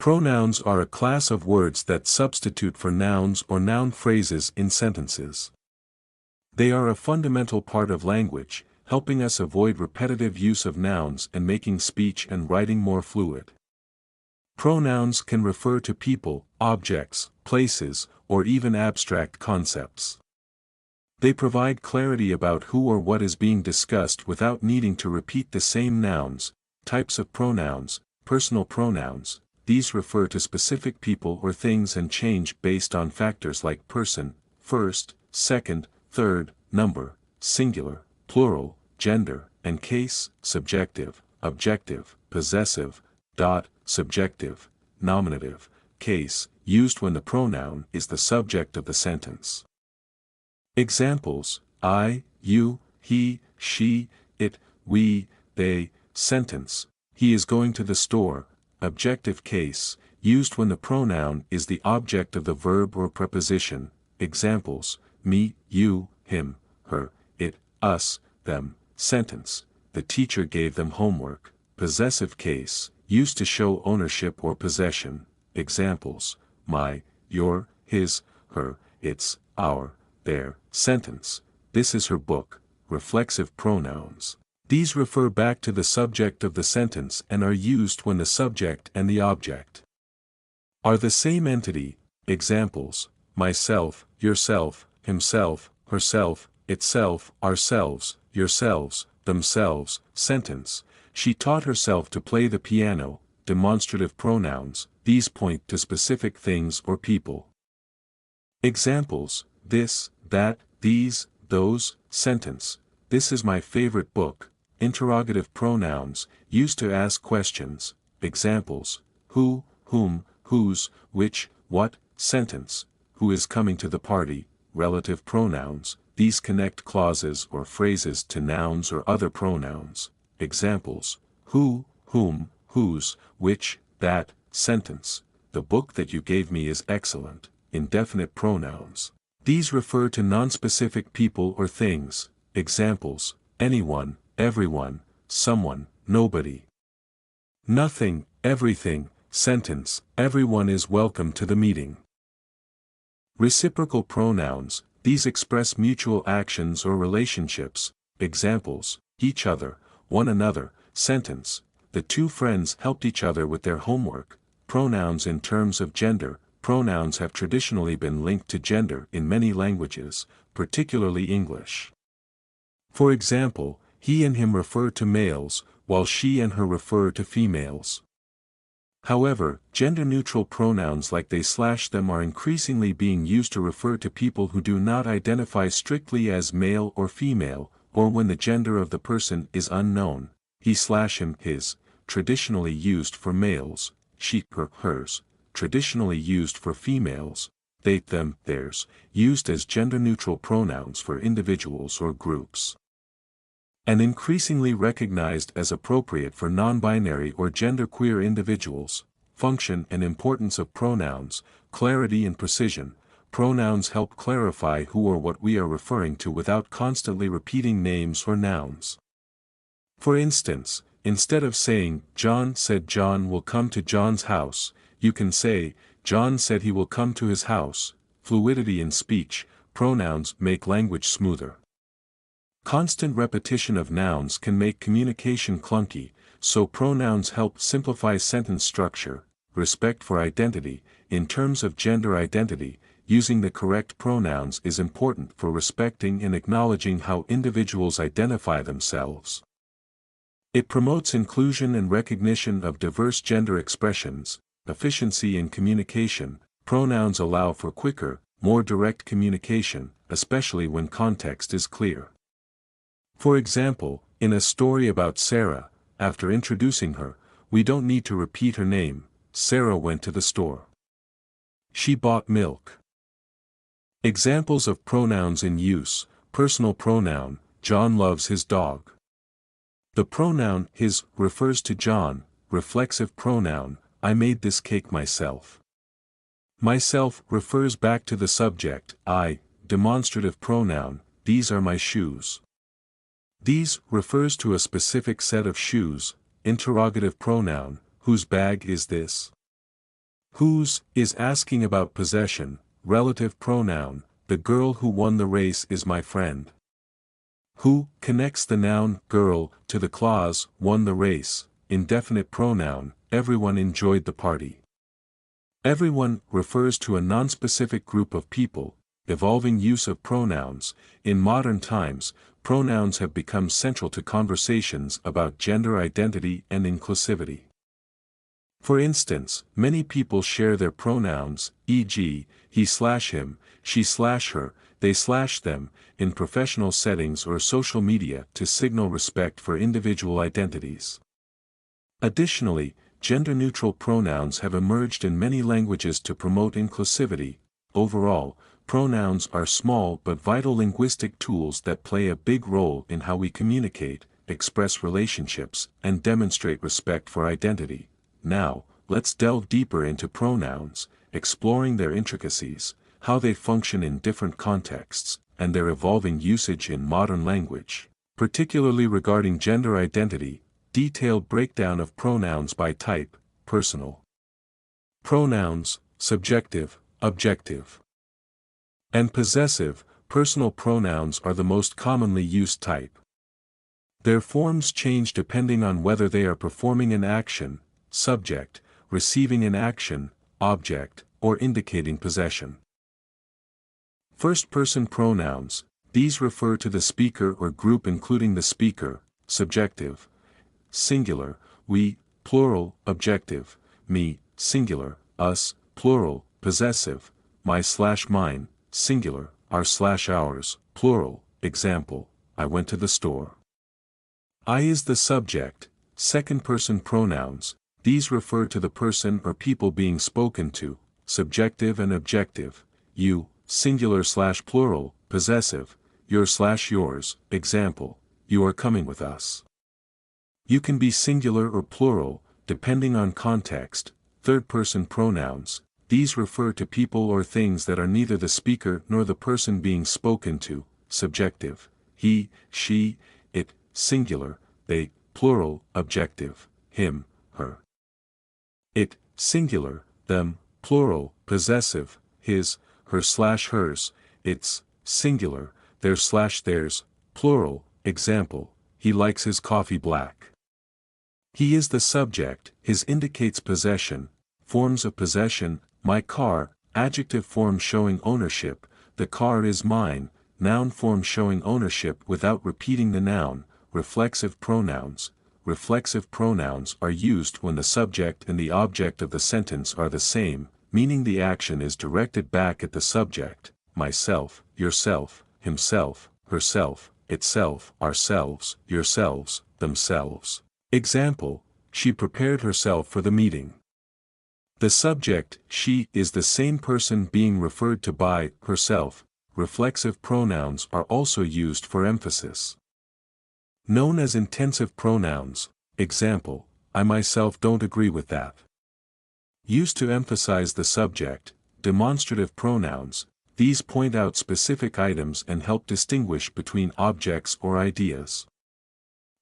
Pronouns are a class of words that substitute for nouns or noun phrases in sentences. They are a fundamental part of language, helping us avoid repetitive use of nouns and making speech and writing more fluid. Pronouns can refer to people, objects, places, or even abstract concepts. They provide clarity about who or what is being discussed without needing to repeat the same nouns. Types of pronouns. Personal pronouns. These refer to specific people or things and change based on factors like person, first, second, third, number, singular, plural, gender, and case, subjective, objective, possessive, subjective, nominative, case, used when the pronoun is the subject of the sentence. Examples: I, you, he, she, it, we, they. Sentence: he is going to the store. Objective case, used when the pronoun is the object of the verb or preposition. Examples: me, you, him, her, it, us, them. Sentence: the teacher gave them homework. Possessive case, used to show ownership or possession. Examples: my, your, his, her, its, our, their. Sentence: this is her book. Reflexive pronouns. These refer back to the subject of the sentence and are used when the subject and the object are the same entity. Examples: myself, yourself, himself, herself, itself, ourselves, yourselves, themselves. Sentence: she taught herself to play the piano. Demonstrative pronouns. These point to specific things or people. Examples: this, that, these, those. Sentence: this is my favorite book. Interrogative pronouns, used to ask questions. Examples: who, whom, whose, which, what. Sentence: who is coming to the party. Relative pronouns, these connect clauses or phrases to nouns or other pronouns. Examples: who, whom, whose, which, that. Sentence: the book that you gave me is excellent. Indefinite pronouns. These refer to nonspecific people or things. Examples: anyone, everyone, someone, nobody. Nothing, everything. Sentence: everyone is welcome to the meeting. Reciprocal pronouns. These express mutual actions or relationships. Examples: each other, one another. Sentence: the two friends helped each other with their homework. Pronouns in terms of gender. Pronouns have traditionally been linked to gender in many languages, particularly English. For example, he and him refer to males, while she and her refer to females. However, gender-neutral pronouns like they/them are increasingly being used to refer to people who do not identify strictly as male or female, or when the gender of the person is unknown. He/him, his, traditionally used for males. She, her, hers, traditionally used for females. They, them, theirs, used as gender-neutral pronouns for individuals or groups. And increasingly recognized as appropriate for non-binary or genderqueer individuals. Function and importance of pronouns. Clarity and precision. Pronouns help clarify who or what we are referring to without constantly repeating names or nouns. For instance, instead of saying, John said John will come to John's house, you can say, John said he will come to his house. Fluidity in speech. Pronouns make language smoother. Constant repetition of nouns can make communication clunky, so pronouns help simplify sentence structure. Respect for identity. In terms of gender identity, using the correct pronouns is important for respecting and acknowledging how individuals identify themselves. It promotes inclusion and recognition of diverse gender expressions. Efficiency in communication. Pronouns allow for quicker, more direct communication, especially when context is clear. For example, in a story about Sarah, after introducing her, we don't need to repeat her name. Sarah went to the store. She bought milk. Examples of pronouns in use. Personal pronoun. John loves his dog. The pronoun his refers to John. Reflexive pronoun. I made this cake myself. Myself refers back to the subject, I. Demonstrative pronoun. These are my shoes. These refers to a specific set of shoes. Interrogative pronoun. Whose bag is this? Whose is asking about possession, relative pronoun, the girl who won the race is my friend. Who connects the noun girl to the clause won the race, indefinite pronoun, everyone enjoyed the party. Everyone refers to a nonspecific group of people. Evolving use of pronouns. In modern times, pronouns have become central to conversations about gender identity and inclusivity. For instance, many people share their pronouns, e.g., he/him, she/her, they/them, in professional settings or social media to signal respect for individual identities. Additionally, gender-neutral pronouns have emerged in many languages to promote inclusivity. Overall, pronouns are small but vital linguistic tools that play a big role in how we communicate, express relationships, and demonstrate respect for identity. Now, let's delve deeper into pronouns, exploring their intricacies, how they function in different contexts, and their evolving usage in modern language, particularly regarding gender identity. Detailed breakdown of pronouns by type, personal pronouns, subjective, objective, and possessive. Personal pronouns are the most commonly used type. Their forms change depending on whether they are performing an action, subject, receiving an action, object, or indicating possession. First-person pronouns. These refer to the speaker or group including the speaker, subjective, singular, we, plural, objective, me, singular, us, plural, possessive, my/mine, singular, our/ours, plural. Example, I went to the store. I is the subject. Second-person pronouns. These refer to the person or people being spoken to, subjective and objective, you, singular/plural, possessive, your/yours. Example, you are coming with us. You can be singular or plural, depending on context. Third-person pronouns. These refer to people or things that are neither the speaker nor the person being spoken to, subjective, he, she, it, singular, they, plural, objective, him, her. It, singular, them, plural, possessive, his, her/hers, its, singular, their/theirs, plural. Example, he likes his coffee black. He is the subject. His indicates possession. Forms of possession, my car, adjective form showing ownership, the car is mine, noun form showing ownership without repeating the noun. Reflexive pronouns. Reflexive pronouns are used when the subject and the object of the sentence are the same, meaning the action is directed back at the subject, myself, yourself, himself, herself, itself, ourselves, yourselves, themselves. Example, she prepared herself for the meeting. The subject, she, is the same person being referred to by herself. Reflexive pronouns are also used for emphasis. Known as intensive pronouns. Example, I myself don't agree with that. Used to emphasize the subject. Demonstrative pronouns. These point out specific items and help distinguish between objects or ideas.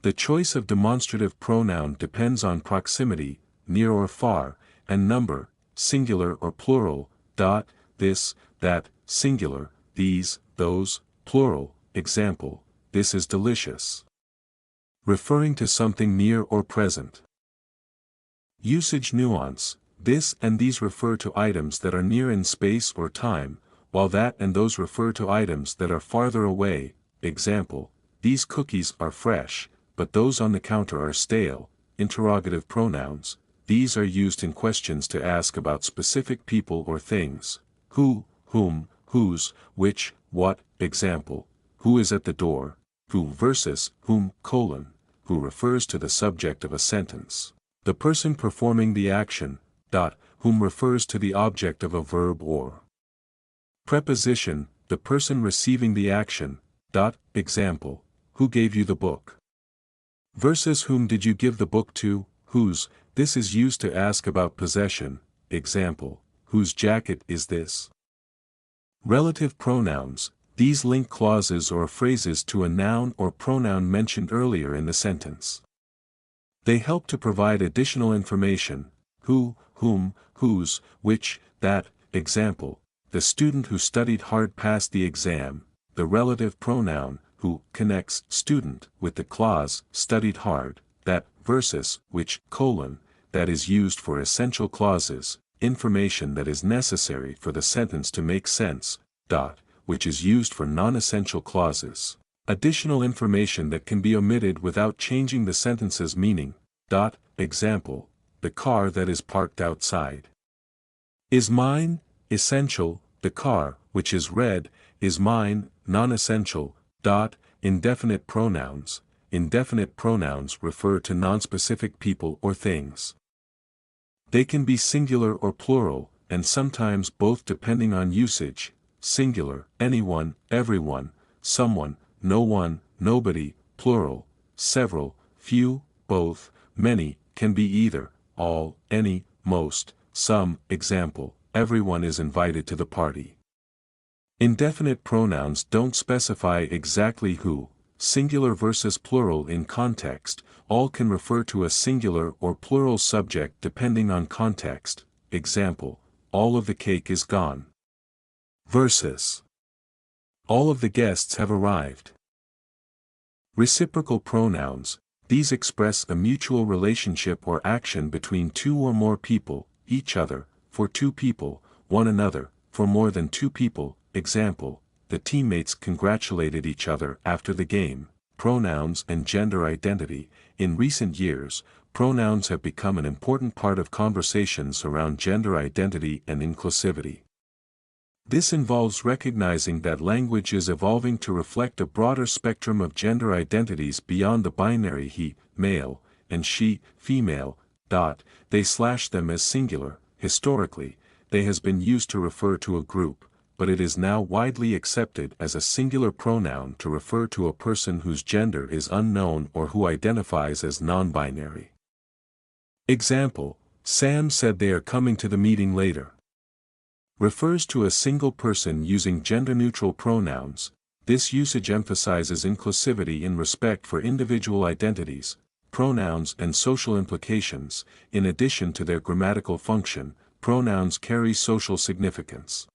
The choice of demonstrative pronoun depends on proximity, near or far, and number, singular or plural, this, that, singular, these, those, plural. Example, this is delicious. Referring to something near or present. Usage nuance. This and these refer to items that are near in space or time, while that and those refer to items that are farther away. Example, these cookies are fresh, but those on the counter are stale. Interrogative pronouns. These are used in questions to ask about specific people or things. Who, whom, whose, which, what. Example, who is at the door, who versus whom, who refers to the subject of a sentence. The person performing the action, whom refers to the object of a verb or preposition, the person receiving the action, example, who gave you the book? Versus whom did you give the book to, whose. This is used to ask about possession. Example, whose jacket is this? Relative pronouns. These link clauses or phrases to a noun or pronoun mentioned earlier in the sentence. They help to provide additional information, who, whom, whose, which, that. Example, the student who studied hard passed the exam. The relative pronoun, who, connects student with the clause, studied hard, that, versus, which, that is used for essential clauses, information that is necessary for the sentence to make sense, which is used for non-essential clauses, additional information that can be omitted without changing the sentence's meaning, example, the car that is parked outside is mine, essential, the car, which is red, is mine, non-essential, indefinite pronouns. Indefinite pronouns refer to nonspecific people or things. They can be singular or plural, and sometimes both depending on usage. Singular, anyone, everyone, someone, no one, nobody, plural, several, few, both, many, can be either, all, any, most, some. Example, everyone is invited to the party. Indefinite pronouns don't specify exactly who. Singular versus plural in context, all can refer to a singular or plural subject depending on context. Example, all of the cake is gone. Versus, all of the guests have arrived. Reciprocal pronouns, these express a mutual relationship or action between two or more people, each other, for two people, one another, for more than two people. Example, the teammates congratulated each other after the game. Pronouns and gender identity. In recent years, pronouns have become an important part of conversations around gender identity and inclusivity. This involves recognizing that language is evolving to reflect a broader spectrum of gender identities beyond the binary he, male, and she, female. They/them as singular. Historically, they has been used to refer to a group, but it is now widely accepted as a singular pronoun to refer to a person whose gender is unknown or who identifies as non-binary. Example, Sam said they are coming to the meeting later. Refers to a single person using gender-neutral pronouns. This usage emphasizes inclusivity in respect for individual identities, pronouns and social implications. In addition to their grammatical function, pronouns carry social significance.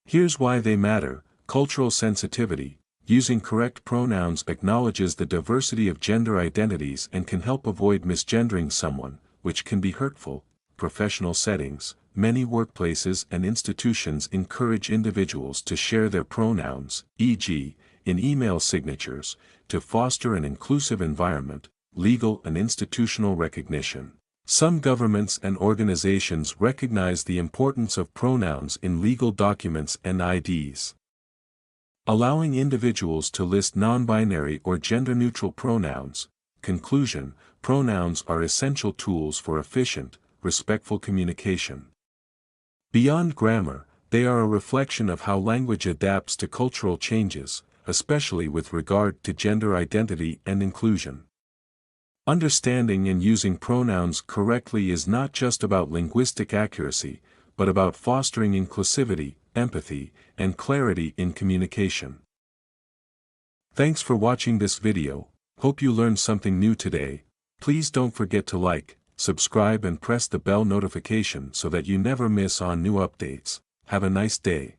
Here's why they matter. Cultural sensitivity. Using correct pronouns acknowledges the diversity of gender identities and can help avoid misgendering someone, which can be hurtful. Professional settings. Many workplaces and institutions encourage individuals to share their pronouns, e.g., in email signatures, to foster an inclusive environment. Legal and institutional recognition. Some governments and organizations recognize the importance of pronouns in legal documents and IDs. Allowing individuals to list non-binary or gender-neutral pronouns. Conclusion, pronouns are essential tools for efficient, respectful communication. Beyond grammar, they are a reflection of how language adapts to cultural changes, especially with regard to gender identity and inclusion. Understanding and using pronouns correctly is not just about linguistic accuracy, but about fostering inclusivity, empathy, and clarity in communication. Thanks for watching this video. Hope you learned something new today. Please don't forget to like, subscribe and press the bell notification so that you never miss on new updates. Have a nice day.